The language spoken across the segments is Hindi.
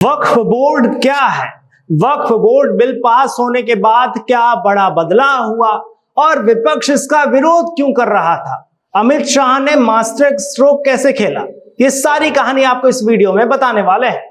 वक्फ बोर्ड क्या है? वक्फ बोर्ड बिल पास होने के बाद क्या बड़ा बदलाव हुआ और विपक्ष इसका विरोध क्यों कर रहा था? अमित शाह ने मास्टर स्ट्रोक कैसे खेला? ये सारी कहानी आपको इस वीडियो में बताने वाले हैं।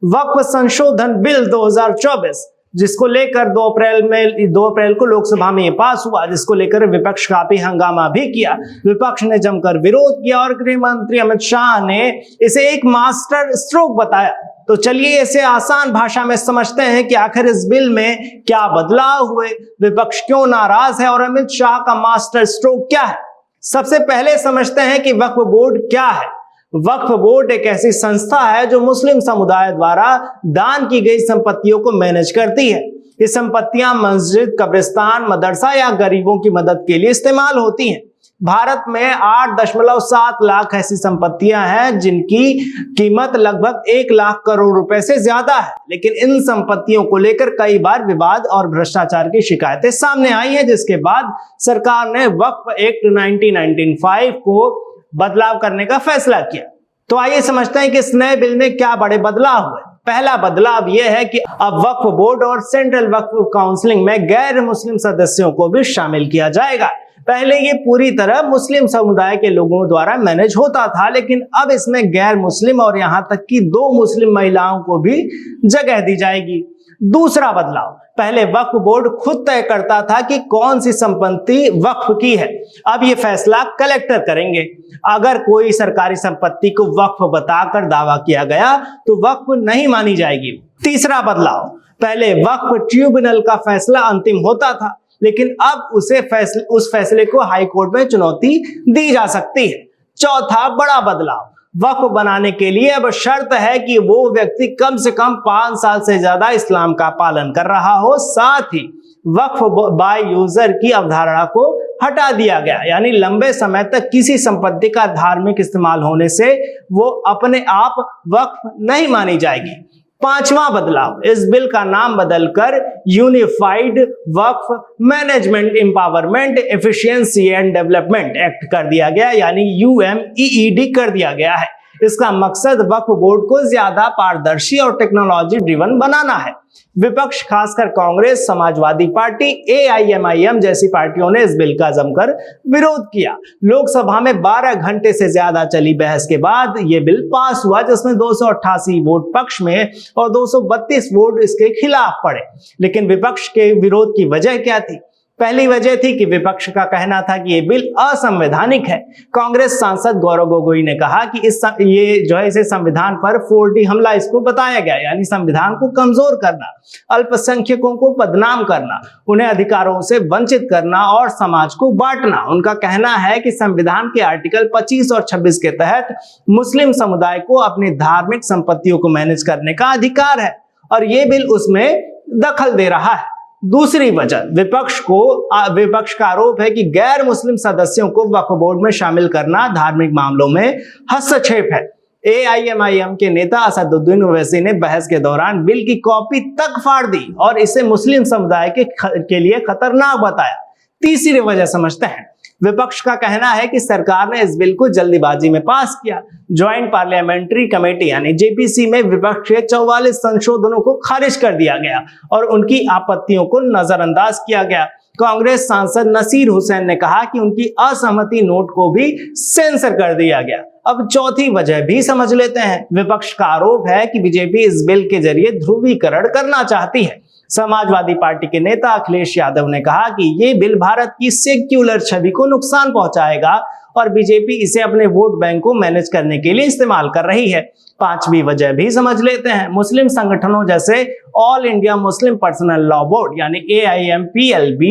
वक्फ संशोधन बिल 2024 जिसको लेकर 2 अप्रैल को लोकसभा में ये पास हुआ, जिसको लेकर विपक्ष काफी हंगामा भी किया। विपक्ष ने जमकर विरोध किया और गृह मंत्री अमित शाह ने इसे एक मास्टर स्ट्रोक बताया। तो चलिए इसे आसान भाषा में समझते हैं कि आखिर इस बिल में क्या बदलाव हुए, विपक्ष क्यों नाराज है और अमित शाह का मास्टर स्ट्रोक क्या है। सबसे पहले समझते हैं कि वक्फ बोर्ड क्या है। वक्फ बोर्ड एक ऐसी संस्था है जो मुस्लिम समुदाय द्वारा दान की गई संपत्तियों को मैनेज करती है। ये संपत्तियां मस्जिद, कब्रिस्तान, मदरसा या गरीबों की मदद के लिए इस्तेमाल होती हैं। भारत में 8.7 लाख ऐसी संपत्तियां हैं जिनकी कीमत लगभग 1 लाख करोड़ रुपए से ज्यादा है। लेकिन इन संपत्तियों को लेकर कई बार विवाद और भ्रष्टाचार की शिकायतें सामने आई हैं, जिसके बाद सरकार ने वक्फ एक्ट 1995 को बदलाव करने का फैसला किया। तो आइए समझते हैं कि इस नए बिल में क्या बड़े बदलाव हुए। पहला बदलाव यह है कि अब वक्फ बोर्ड और सेंट्रल वक्फ काउंसिलिंग में गैर मुस्लिम सदस्यों को भी शामिल किया जाएगा। पहले ये पूरी तरह मुस्लिम समुदाय के लोगों द्वारा मैनेज होता था, लेकिन अब इसमें गैर मुस्लिम और यहां तक कि 2 मुस्लिम महिलाओं को भी जगह दी जाएगी। दूसरा बदलाव, पहले वक्फ बोर्ड खुद तय करता था कि कौन सी संपत्ति वक्फ की है। अब ये फैसला कलेक्टर करेंगे। अगर कोई सरकारी संपत्ति को वक्फ बताकर दावा किया गया तो वक्फ नहीं मानी जाएगी। तीसरा बदलाव, पहले वक्फ ट्रिब्यूनल का फैसला अंतिम होता था, लेकिन अब उस फैसले को हाई कोर्ट में चुनौती दी जा सकती है। चौथा बड़ा बदलाव, वक्फ बनाने के लिए अब शर्त है कि वो व्यक्ति कम से कम 5 साल से ज्यादा इस्लाम का पालन कर रहा हो। साथ ही वक्फ बाय यूजर की अवधारणा को हटा दिया गया, यानी लंबे समय तक किसी संपत्ति का धार्मिक इस्तेमाल होने से वो अपने आप वक्फ नहीं मानी जाएगी। पांचवा बदलाव, इस बिल का नाम बदलकर unified Waqf management empowerment efficiency and development act कर दिया गया, यानी UMEED कर दिया गया है। इसका मकसद वक्फ बोर्ड को ज्यादा पारदर्शी और टेक्नोलॉजी ड्रिवन बनाना है। विपक्ष, खासकर कांग्रेस, समाजवादी पार्टी, AIMIM जैसी पार्टियों ने इस बिल का जमकर विरोध किया। लोकसभा में 12 घंटे से ज्यादा चली बहस के बाद यह बिल पास हुआ, जिसमें 288 वोट पक्ष में और 232 वोट इसके खिलाफ पड़े। लेकिन विपक्ष के विरोध की वजह क्या थी? पहली वजह थी कि विपक्ष का कहना था कि यह बिल असंवैधानिक है। कांग्रेस सांसद गौरव गोगोई ने कहा कि इसे संविधान पर 4D हमला इसको बताया गया, यानी संविधान को कमजोर करना, अल्पसंख्यकों को बदनाम करना, उन्हें अधिकारों से वंचित करना और समाज को बांटना। उनका कहना है कि संविधान के आर्टिकल 25 और 26 के तहत मुस्लिम समुदाय को अपनी धार्मिक संपत्तियों को मैनेज करने का अधिकार है और ये बिल उसमें दखल दे रहा है। दूसरी वजह, विपक्ष का आरोप है कि गैर मुस्लिम सदस्यों को वक्फ बोर्ड में शामिल करना धार्मिक मामलों में हस्तक्षेप है। AIMIM के नेता असदुद्दीन ओवैसी ने बहस के दौरान बिल की कॉपी तक फाड़ दी और इसे मुस्लिम समुदाय के लिए खतरनाक बताया। तीसरी वजह समझते हैं, विपक्ष का कहना है कि सरकार ने इस बिल को जल्दीबाजी में पास किया। ज्वाइंट पार्लियामेंट्री कमेटी यानी JPC में विपक्ष के 44 संशोधनों को खारिज कर दिया गया और उनकी आपत्तियों को नजरअंदाज किया गया। कांग्रेस सांसद नसीर हुसैन ने कहा कि उनकी असहमति नोट को भी सेंसर कर दिया गया। अब चौथी वजह भी समझ लेते हैं। विपक्ष का आरोप है कि बीजेपी इस बिल के जरिए ध्रुवीकरण करना चाहती है। समाजवादी पार्टी के नेता अखिलेश यादव ने कहा कि ये बिल भारत की सेक्युलर छवि को नुकसान पहुंचाएगा और बीजेपी इसे अपने वोट बैंक को मैनेज करने के लिए इस्तेमाल कर रही है। पांचवी वजह भी समझ लेते हैं। मुस्लिम संगठनों जैसे all India Muslim personal law board यानी AIMPLB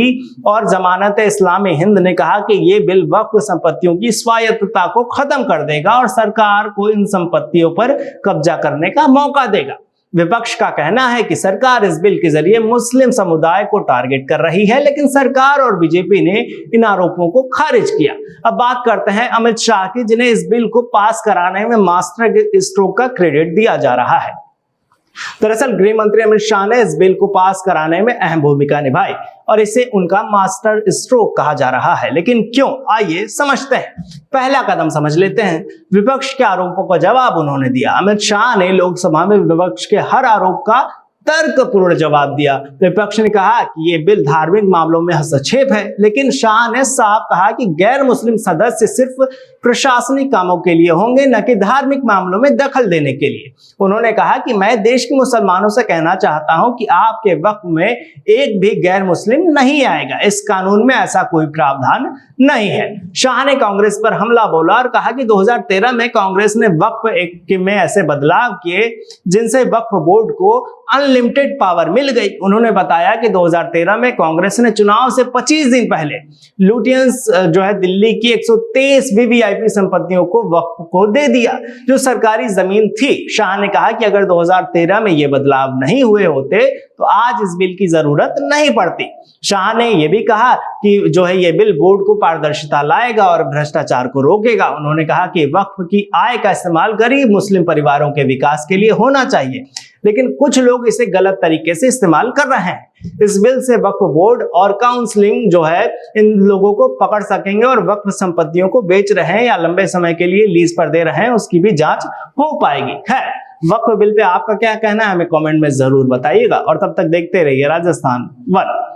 और जमानत इस्लामी हिंद ने कहा कि ये बिल वक्फ संपत्तियों की स्वायत्तता को खत्म कर देगा और सरकार को इन संपत्तियों पर कब्जा करने का मौका देगा। विपक्ष का कहना है कि सरकार इस बिल के जरिए मुस्लिम समुदाय को टारगेट कर रही है, लेकिन सरकार और बीजेपी ने इन आरोपों को खारिज किया। अब बात करते हैं अमित शाह की, जिन्हें इस बिल को पास कराने में मास्टर स्ट्रोक का क्रेडिट दिया जा रहा है। दरअसल गृह मंत्री अमित शाह ने इस बिल को पास कराने में अहम भूमिका निभाई और इसे उनका मास्टर स्ट्रोक कहा जा रहा है। लेकिन क्यों, आइए समझते हैं। पहला कदम समझ लेते हैं। विपक्ष के आरोपों का जवाब उन्होंने दिया। अमित शाह ने लोकसभा में विपक्ष के हर आरोप का तर्कपूर्ण जवाब दिया। विपक्ष ने कहा कि ये बिल धार्मिक मामलों में हस्तक्षेप है, लेकिन शाह ने साफ कहा कि गैर मुस्लिम सदस्य सिर्फ प्रशासनिक कामों के लिए होंगे, न कि धार्मिक मामलों में दखल देने के लिए। उन्होंने कहा कि मैं देश के मुसलमानों से कहना चाहता हूं कि आपके वक्फ में एक भी गैर मुस्लिम नहीं आएगा। इस कानून में ऐसा कोई प्रावधान नहीं है। शाह ने कांग्रेस पर हमला बोला और कहा कि 2013 में कांग्रेस ने वक्फ में ऐसे बदलाव किए जिनसे वक्फ बोर्ड को अनलिमिटेड पावर मिल गई। उन्होंने बताया कि 2013 में कांग्रेस ने चुनाव से 25 दिन पहले लुटियंस दिल्ली की 123 वीवीआईपी संपत्तियों को वक्फ को दे दिया, जो सरकारी जमीन थी। शाह ने कहा कि अगर 2013 में ये बदलाव नहीं हुए होते तो आज इस बिल की जरूरत नहीं पड़ती। शाह ने यह भी कहा कि ये बिल बोर्ड को पारदर्शिता लाएगा और भ्रष्टाचार को रोकेगा। उन्होंने कहा कि वक्फ की आय का इस्तेमाल गरीब मुस्लिम परिवारों के विकास के लिए होना चाहिए, लेकिन कुछ लोग इसे गलत तरीके से इस्तेमाल कर रहे हैं। इस बिल से वक्फ बोर्ड और काउंसलिंग इन लोगों को पकड़ सकेंगे और वक्फ संपत्तियों को बेच रहे हैं या लंबे समय के लिए लीज पर दे रहे हैं उसकी भी जांच हो पाएगी। खैर, वक्फ बिल पे आपका क्या कहना है हमें कमेंट में जरूर बताइएगा और तब तक देखते रहिए राजस्थान वन।